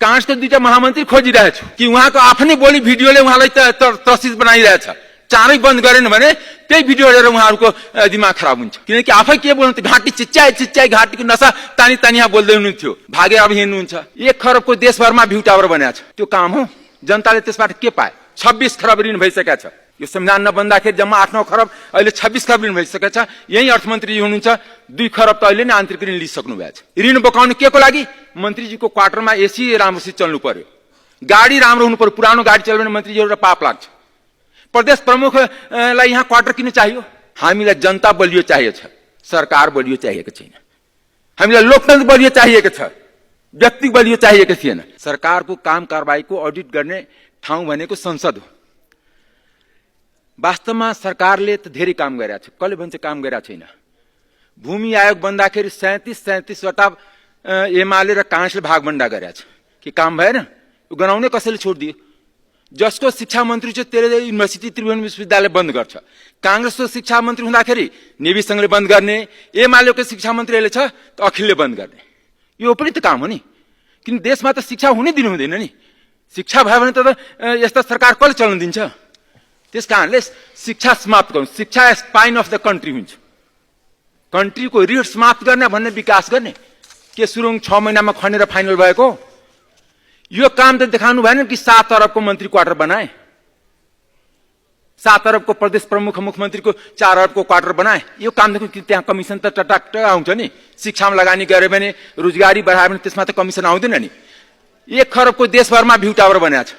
कांग्रेसको दुईटा महामन्त्री खोजिरहेछु कि उहाँको आफ्नै बोली भिडियोले उहाँलाई त्रसित बनाइरहेछ। चाँडै बन्द गरेन भने त्यही भिडियो हेरेर उहाँहरूको दिमाग खराब हुन्छ। किनकि आफै के बोल्नु, घाँटी चिच्चाइ घाँटीको नसा तानी यहाँ बोल्दै हुनुहुन्थ्यो, भागेर अब हिँड्नुहुन्छ। 1 खरबको देशभरमा भ्यू टावर बनाएको छ, त्यो काम हो? जनताले त्यसबाट के पाए? 26 खरब ऋण भइसकेको छ। यो संविधान नबन्दाखेरि जम्मा 8-9 खरब, अहिले 26 खरब ऋण भइसकेको छ। यही अर्थमन्त्रीजी हुनुहुन्छ, 2 खरब त अहिले नै आन्तरिक ऋण लिइसक्नु भएको छ। ऋण बोकाउनु के को लागि? मन्त्रीजीको क्वार्टरमा एसी राम्रोसित चल्नु पर्यो, गाडी राम्रो हुनु पर्यो। पुरानो गाडी चल्यो भने मन्त्रीजीहरुलाई पाप लाग्छ। प्रदेश प्रमुखलाई यहाँ क्वार्टर किन चाहियो? हामीलाई जनता बलियो चाहिएको छ, सरकार बलियो चाहिएको छैन। हामीलाई लोकतन्त्र बलियो चाहिएको छ, व्यक्ति बलियो चाहिएको थिएन। सरकारको काम कारबाहीको अडिट गर्ने ठाउँ भनेको संसद हो। वास्तवमा सरकारले त धेरै काम गरेको छ, कसले भन्छ काम गरेको छैन? भूमि आयोग बन्दाखेरि 37 वटा एमाले र कांग्रेसले भागभण्डा गरेको छ कि काम भएन? गराउने कसैले छोडिदियो? जसको शिक्षा मन्त्री छ त्यसले युनिभर्सिटी त्रिभुवन विश्वविद्यालय बन्द गर्छ। कांग्रेसको शिक्षा मन्त्री हुँदाखेरि नेवी संघले बन्द गर्ने, एमालेको शिक्षा मन्त्रीले छ त अखिलले बन्द गर्ने। यो पनि त काम हो नि। किन देशमा त शिक्षा हुनै दिनु हुँदैन नि? शिक्षा भयो भने त यस्ता सरकार कसले चल्न दिन्छ? त्यसकारणले शिक्षा समाप्त गर्नु, शिक्षा स्पाइन अफ द कन्ट्री हुन्छ। कन्ट्रीको ऋण समाप्त गर्ने भन्ने विकास गर्ने के सुरुङ 6 महिनामा खनेर फाइनल भएको? यो काम त देखाउनु भएन कि 7 अरबको मन्त्री क्वार्टर बनाए, 7 अरबको प्रदेश प्रमुख मुख्यमन्त्रीको 4 अरबको क्वार्टर बनाए। यो काम देखो कि त्यहाँ कमिसन त टटाक आउँछ नि। शिक्षामा लगानी गरे भने, रोजगारी बढायो भने त्यसमा त कमिसन आउँदैन नि। 1 खरबको देशभरमा भ्यू टावर बनाएको छ,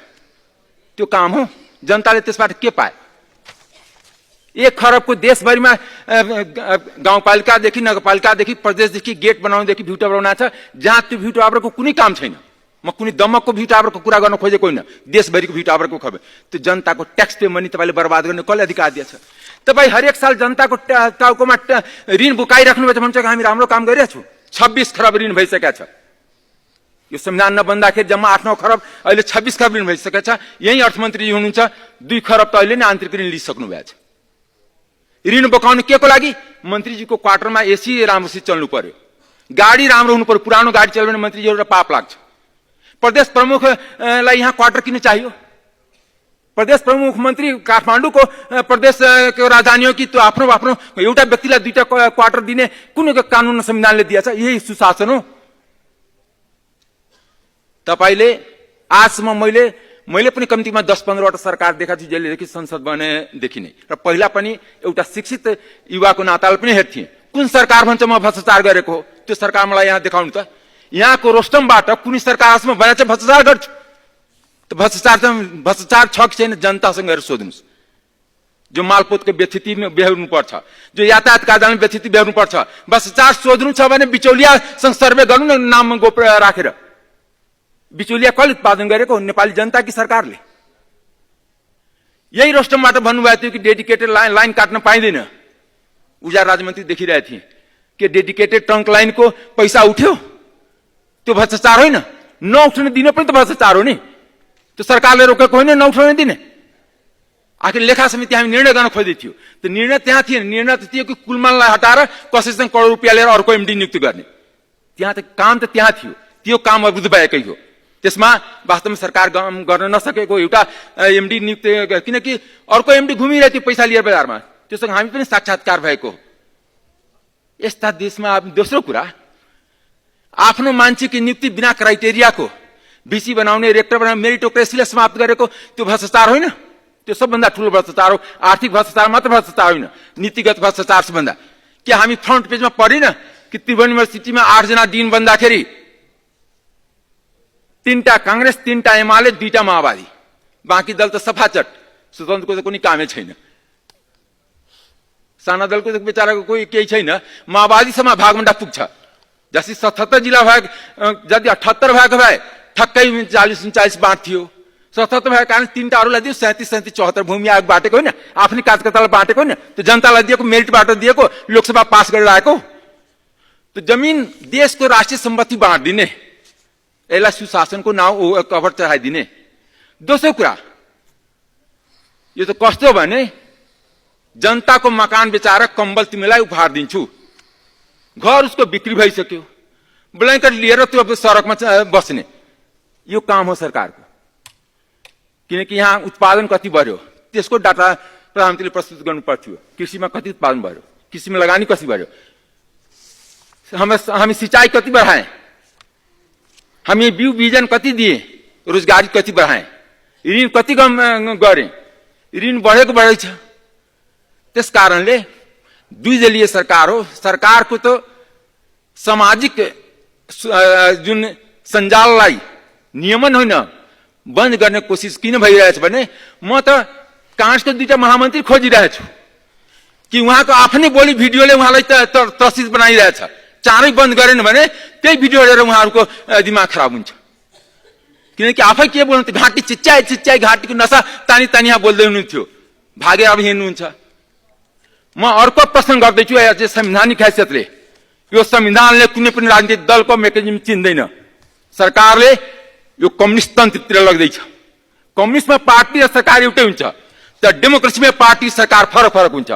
त्यो काम हो? जनताले त्यसबाट के पाए? 1 खरबको देशभरिमा गाउँपालिकादेखि नगरपालिकादेखि प्रदेशदेखि गेट बनाउनेदेखि भ्यू टावर बनाएको छ, जहाँ त्यो भ्यू टावरको कुनै काम छैन। म कुनै दमकको भ्यू टावरको कुरा गर्न खोजेको होइन, देशभरिको भ्यू टावरको खबर। त्यो जनताको ट्याक्स पे मनी तपाईँले बर्बाद गर्ने कसले अधिकार दिएछ? तपाईँ हरेक साल जनताको टाउकोमा ऋण बुकाइराख्नु भएको भन्छ हामी राम्रो काम गरिरहेछौँ। 26 खरब ऋण भइसकेको छ। यो संविधान नबन्दाखेरि जम्मा 8-9 खरब, अहिले 26 खरब ऋण भइसकेको छ। यही अर्थमन्त्रीजी हुनुहुन्छ, 2 खरब त अहिले नै आन्तरिक ऋण लिइसक्नु भएको छ। ऋण बोकाउनु के को लागि? मन्त्रीजीको क्वार्टरमा एसी राम्रोसित चल्नु पर्यो, गाडी राम्रो हुनु पर्यो। पुरानो गाडी चल्यो भने मन्त्रीजीहरुलाई पाप लाग्छ। प्रदेश प्रमुखलाई यहाँ क्वार्टर किन चाहियो? प्रदेश प्रमुख मन्त्री काठमाडौँको प्रदेशको राजधानी हो कि त्यो आफ्नो एउटा व्यक्तिलाई 2टा क्वार्टर दिने कुन कानुन संविधानले दिएछ? यही सुशासन हो? तपाईले आजसम्म मैले पनि कम्तीमा 10-15 वटा सरकार देखाएको छु जहिलेदेखि संसद बनेदेखि नै, र पहिला पनि एउटा शिक्षित युवाको नाताले पनि हेर्थेँ। कुन सरकार भन्छ म भ्रष्टाचार गरेको हो? त्यो सरकार मलाई यहाँ देखाउनु त। यहाँको रोस्टमबाट कुनै सरकारसम्म भनेछ भ्रष्टाचार गर्छु त? भ्रष्टाचार छ कि छैन जनतासँग गएर सोध्नुहोस्। जो मालपोतको व्यतिथि बेहोर्नु पर्छ, जो यातायात कार्यालयमा व्यतिथि बेहोर्नु पर्छ, भ्रष्टाचार सोध्नु छ भने बिचौलियासँग सर्वे गर्नु न, नाम गोप्य राखेर। बिचौलिया कसले उत्पादन गरेको? नेपाली जनता कि सरकारले? यही रोस्टमबाट भन्नुभएको थियो कि डेडिकेटेड लाइन काट्न पाइँदैन। उर्जा राज्यमन्त्री देखिरहेको थिएँ कि डेडिकेटेड ट्रङ्क लाइनको पैसा उठ्यो, त्यो भ्रष्टाचार होइन? नउठ्न दिने पनि त भ्रष्टाचार हो नि। त्यो सरकारले रोकेको होइन नउठाउन दिने। आखिर लेखा समिति हामी निर्णय गर्न खोज्दै थियो, त्यो निर्णय त्यहाँ थिएन। निर्णय त थियो कि कुलमानलाई हटाएर कसैसँग करोड रुपियाँ लिएर अर्को एमडी नियुक्त गर्ने। त्यहाँ त काम त त्यहाँ थियो, त्यो काम अवरुद्ध भएकै हो। त्यसमा वास्तवमा सरकार गर्न नसकेको एउटा एमडी नियुक्त, किनकि अर्को एमडी घुमिरहेको थियो पैसा लिएर बजारमा, त्योसँग हामी पनि साक्षात्कार भएको। यस्ता देशमा दोस्रो कुरा, आफ्नो मान्छेको नियुक्ति बिना क्राइटेरियाको भिसी बनाउने, रेक्टर बनाउने, मेरिटोक्रेसीले समाप्त गरेको त्यो भ्रष्टाचार होइन? त्यो सबभन्दा ठुलो भ्रष्टाचार हो। आर्थिक भ्रष्टाचार मात्र भ्रष्टाचार होइन, नीतिगत भ्रष्टाचार सबभन्दा। के हामी फ्रन्ट पेजमा पढेन कि त्रिभुवन युनिभर्सिटीमा 8 जना डिन बन्दाखेरि 3टा कांग्रेस, 3टा एमाले, 2टा माओवादी, बाँकी दल त सफाचट, स्वतन्त्रको त कुनै कामै छैन। साना दलको त बेचाराको कोही केही छैन। माओवादीसम्म भागभण्डा पुग्छ। जस्तै 77 जिल्ला भए, जति 78 भएको भए ठक्कै 40-39 बाँड्थ्यो। 77 भएको कारण 3टा अरूलाई दियो, 37-37, 74 भूमि आयोग बाँटेको होइन, आफ्नै कार्यकर्तालाई बाँटेको होइन, त्यो जनतालाई दिएको, मेरिटबाट दिएको, लोकसभा पास गरेर आएको। त्यो जमिन देशको राष्ट्रिय सम्पत्ति बाँडिदिने, यसलाई सुशासनको नाउँ कभर चढाइदिने। दोस्रो कुरा, यो त कस्तो भने जनताको मकान बेचाएर कम्बल तिमीलाई उपहार दिन्छु, घर उसको बिक्री भइसक्यो, ब्ल्याङ्केट लिएर त्यो सडकमा बस्ने। यो काम हो सरकारको। किनकि यहाँ उत्पादन कति बढ्यो त्यसको डाटा प्रधानमन्त्रीले प्रस्तुत गर्नु पर्थ्यो। कृषिमा कति उत्पादन बढ्यो, कृषिमा लगानी कति बढ्यो, हामी सिंचाई कति बढाए, हामी बिउ बिजन कति दिए, रोजगारी कति बढाए, ऋण कति गरे, ऋण बढेको बढेछ। त्यस कारणले द्विदलीय सरकार हो। सरकारको त सामाजिक जुन सञ्जाललाई नियमन होइन बन्द गर्ने कोसिस किन भइरहेछ भने म त कांग्रेसको दुईटा महामन्त्री खोजिरहेछु कि उहाँको आफ्नै बोली भिडियोले उहाँलाई तस्विर बनाइरहेछ। चाँडै बन्द गरेन भने त्यही भिडियो हेरेर उहाँहरूको दिमाग खराब हुन्छ। किनकि आफै के बोल्नु, घाँटी चिच्चाइ घाँटीको नसा तानी यहाँ बोल्दै हुनुहुन्थ्यो, भागेर अब हिँड्नुहुन्छ। म अर्को प्रश्न गर्दैछु संवैधानिक हैसियतले। यो संविधानले कुनै पनि राजनीतिक दलको मेकानिजम चिन्दैन। सरकारले यो कम्युनिस्ट तन्त्रतिर लग्दैछ। कम्युनिस्टमा पार्टी र सरकार एउटै हुन्छ, तर डेमोक्रेसीमा पार्टी सरकार फरक फरक हुन्छ।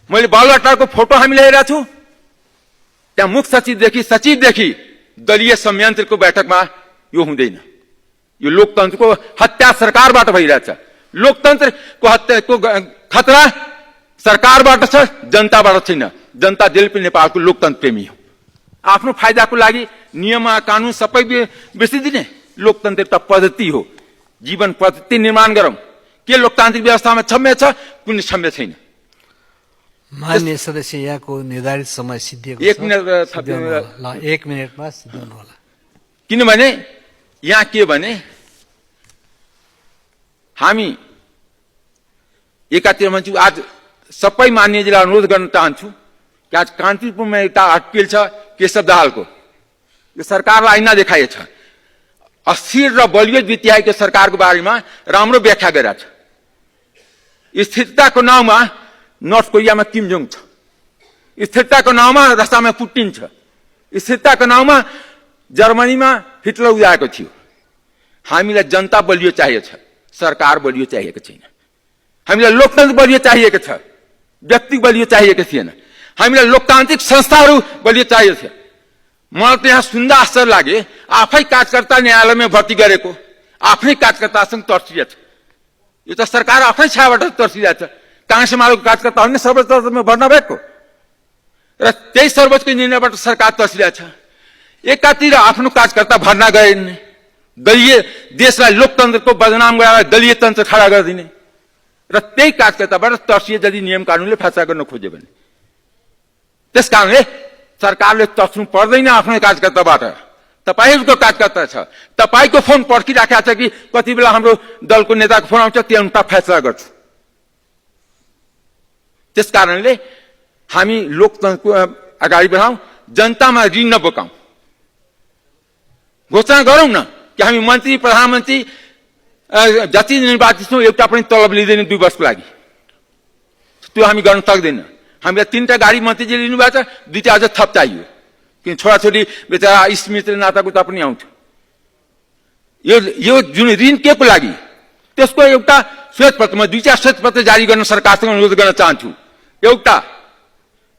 मैले बालुवाटारको फोटो हामीले हेरेको छु, त्यहाँ मुख्य सचिवदेखि दलीय संयन्त्रको बैठकमा यो हुँदैन। यो लोकतन्त्रको हत्या सरकारबाट भइरहेछ। लोकतन्त्रको हत्याको खतरा सरकारबाट छ, जनताबाट छैन। जनता दिल पनि नेपालको लोकतन्त्र प्रेमी हो। आफ्नो फाइदाको लागि नियम कानुन सबै बिर्सिदिने लोकतन्त्र त पद्धति हो। जीवन पद्धति निर्माण गरौँ। के लोकतान्त्रिक व्यवस्थामा क्षम्य छ, कुनै क्षम्य छैन। मान्य सदस्य, यहाँको निर्धारित समय सिद्धिएको छ। 1 मिनेट ल 1 मिनेटमा सिद्धाउनु होला। किनभने यहाँ के भने हामी एकातिर भन्छौँ, आज सबै मान्यजीलाई अनुरोध गर्न चाहन्छु कि आज कान्तिपुरमा एउटा आर्टिकल छ केशव दाहालको। यो सरकारलाई ऐना देखाइएछ। अस्थिर र बलियो वित्तीयको सरकारको बारेमा राम्रो व्याख्या गरेछ। स्थिरताको नाउँमा नर्थ कोरियामा किम जोङ छ, स्थिरताको नाउँमा रसियामा पुटिन छ, स्थिरताको नाउँमा जर्मनीमा हिटलर उदाएको थियो। हामीलाई जनता बलियो चाहिएको छ, सरकार बलियो चाहिएको छैन। हामीलाई लोकतन्त्र बलियो चाहिएको छ, व्यक्ति बलियो चाहिएको थिएन। हामीलाई लोकतान्त्रिक संस्थाहरू बलियो चाहिएको थियो। मलाई त यहाँ सुन्दा आश्चर्य लागे, आफै कार्यकर्ता न्यायालयमा भर्ती गरेको आफ्नै कार्यकर्तासँग तर्सिरहेछ। यो त सरकार आफ्नै छायाबाट तर्सिरहेछ। कांग्रेस एमालेको कार्यकर्ताहरूले सर्वोच्च अदालतमा भर्ना भएको र त्यही सर्वोच्चको निर्णयबाट सरकार तर्सिरहेछ। एकातिर आफ्नो कार्यकर्ता भर्ना गरिने, दलीय देशलाई लोकतन्त्रको बदनाम गराएर दलीय तन्त्र खडा गरिदिने र त्यही कार्यकर्ताबाट तर्सिए यदि नियम कानुनले फैसला गर्न खोज्यो भने। त्यस कारणले सरकारले तर्स्नु पर्दैन आफ्नो कार्यकर्ताबाट। तपाईहरूको कार्यकर्ता छ, तपाईको फोन पर्खिराखेको छ कि कति बेला हाम्रो दलको नेताको फोन आउँछ, त्यो अनुसार फैसला गर्छु। त्यस कारणले हामी लोकतन्त्रको अगाडि बढाउँ, जनतामा ऋण नबोकाउँ। घोषणा गरौँ न कि हामी मन्त्री प्रधानमन्त्री जति निर्वाचित छौँ एउटा पनि तलब लिँदैन 2 वर्षको लागि। त्यो हामी गर्न सक्दैन। हामीलाई 3टा गाडी मन्त्रीजीले लिनुभएको छ, 2टा अझ थप चाहियो। किन छोराछोरी बेचारा इष्टमित्र नातागोता पनि आउँछ। यो जुन ऋण के को लागि, त्यसको एउटा श्वेतपत्र, म 2 श्वेतपत्र जारी गर्न सरकारसँग अनुरोध गर्न चाहन्छु। एउटा,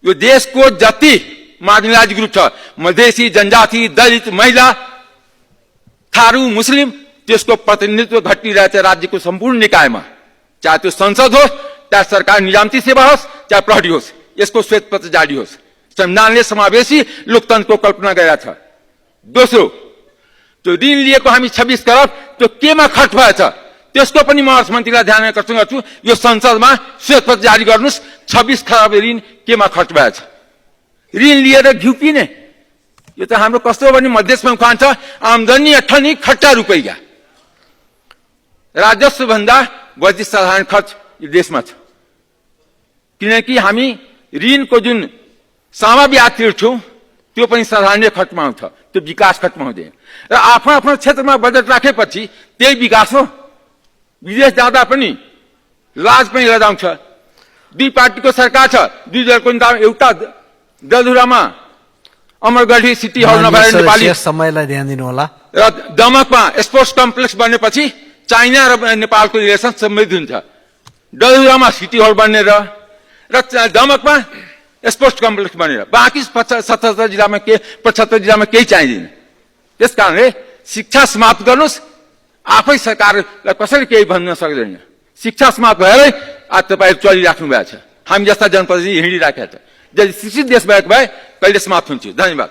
यो देशको जति मार्जिनलाइज ग्रुप छ, मधेसी, जनजाति, दलित, महिला, थारू, मुस्लिम, त्यसको प्रतिनिधित्व घटिरहेछ राज्यको सम्पूर्ण निकायमा। चाहे त्यो संसद होस्, चाहे सरकार निजामती सेवा होस्, चाहे प्रहरी होस्, यसको श्वेतपत्र जारी होस्। संविधानले समावेशी लोकतन्त्रको कल्पना गरेका छ। दोस्रो, त्यो ऋण लिएको हामी 26 करोड त्यो केमा खर्च भएछ त्यसको पनि म अर्थमन्त्रीलाई ध्यान आकर्षण गर्छु। यो संसदमा श्वेतपत्र जारी गर्नुहोस्, 26 खरब ऋण केमा खर्च भएछ। ऋण लिएर घिउ पिने, यो त हाम्रो कस्तो भने मधेसमा खान्छ, आमदनी अठनी खट्टा रुपैयाँ। राजस्व भन्दा बढी साधारण खर्च यो देशमा छ। किनकि हामी ऋणको जुन सामा ब्याज तिर्छौँ त्यो पनि साधारण खर्चमा आउँछ, त्यो विकास खर्चमा हुँदैन। र आफ्नो आफ्नो क्षेत्रमा बजेट राखेपछि त्यही विकास हो। विदेश जाँदा पनि लाज पनि लजाउँछ। 2 पार्टीको सरकार छ, 2 दलको एउटा दलधुरामा अमरगढी सिटी हल नभएर नेपाली समयलाई ध्यान दिनु होला। र दमकमा स्पोर्ट्स कम्प्लेक्स बनेपछि चाइना र नेपालको रिलेसन समृद्ध हुन्छ। दलधुरामा सिटी हल बनेर र दमकमा स्पोर्ट्स कम्प्लेक्स बनेर बाँकी 75 जिल्लामा केही चाहिँदैन। त्यस कारणले शिक्षा समाप्त गर्नुहोस्, आफै सरकारलाई कसैले केही भन्न सक्दैन। शिक्षा समाप्त भएरै आज तपाईँ चलिराख्नु भएको छ। हामी जस्ता जनप्रतिनिधि हिँडिराखेका छ। यदि शिक्षित देश भएको भए कहिले समाप्त हुन्थ्यो। धन्यवाद।